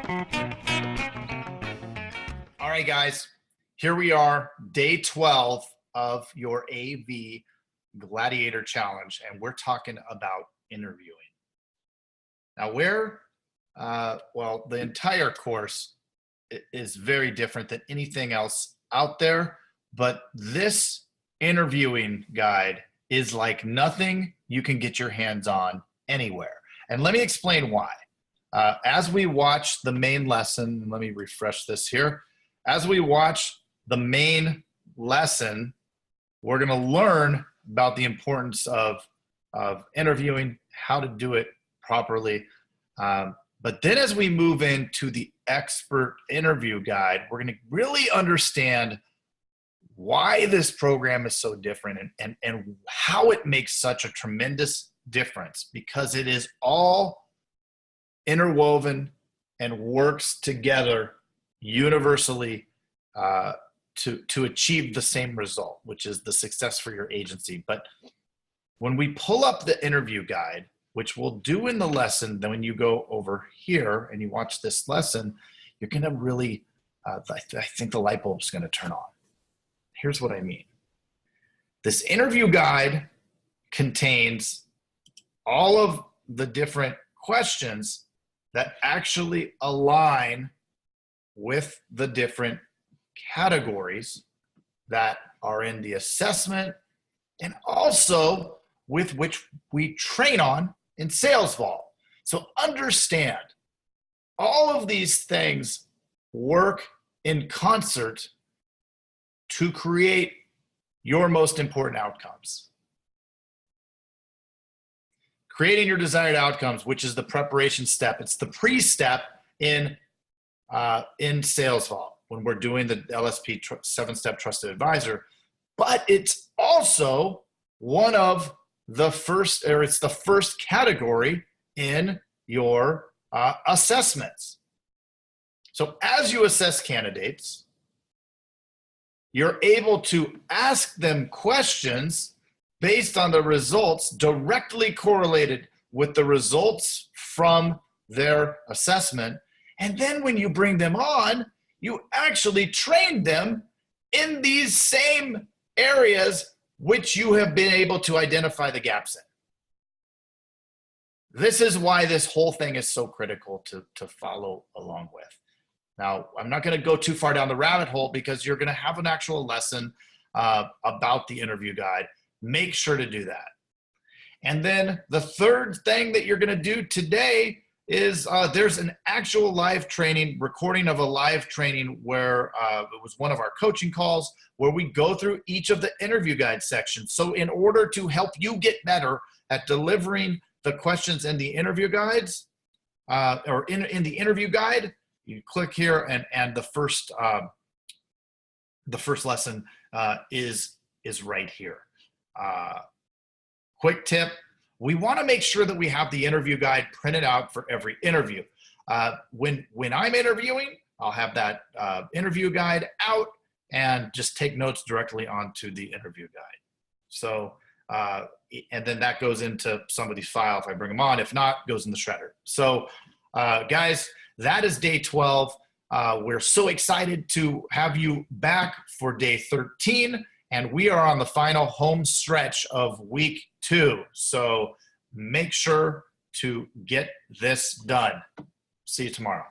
All right, guys, here we are, day 12 of your AV Gladiator Challenge, and we're talking about interviewing. Now, the entire course is very different than anything else out there, but this interviewing guide is like nothing you can get your hands on anywhere. And let me explain why. As we watch the main lesson, let me refresh this here. As we watch the main lesson, we're going to learn about the importance of interviewing, how to do it properly. But then as we move into the expert interview guide, we're going to really understand why this program is so different and how it makes such a tremendous difference, because it is all interwoven and works together universally to achieve the same result, which is the success for your agency. But when we pull up the interview guide, which we'll do in the lesson, then when you go over here and you watch this lesson, you're going to really, I think the light bulb's going to turn on. Here's what I mean. This interview guide contains all of the different questions that actually align with the different categories that are in the assessment and also with which we train on in SalesVault. So understand, all of these things work in concert to create your most important outcomes. Creating your desired outcomes, which is the preparation step. It's the pre-step in SalesVault when we're doing the LSP 7-step trusted advisor, but it's also one of the first, or it's the first category in your assessments. So as you assess candidates, you're able to ask them questions based on the results directly correlated with the results from their assessment. And then when you bring them on, you actually train them in these same areas which you have been able to identify the gaps in. This is why this whole thing is so critical to follow along with. Now, I'm not going to go too far down the rabbit hole because you're going to have an actual lesson about the interview guide. Make sure to do that. And then the third thing that you're going to do today is there's an actual live training, recording of a live training where it was one of our coaching calls where we go through each of the interview guide sections. So in order to help you get better at delivering the questions in the interview guides, or in the interview guide, you click here and the first lesson is right here. Quick tip. We want to make sure that we have the interview guide printed out for every interview. When I'm interviewing, I'll have that interview guide out and just take notes directly onto the interview guide. So, and then that goes into somebody's file if I bring them on. If not, it goes in the shredder. So, guys, that is day 12. We're so excited to have you back for day 13. And we are on the final home stretch of week 2. So make sure to get this done. See you tomorrow.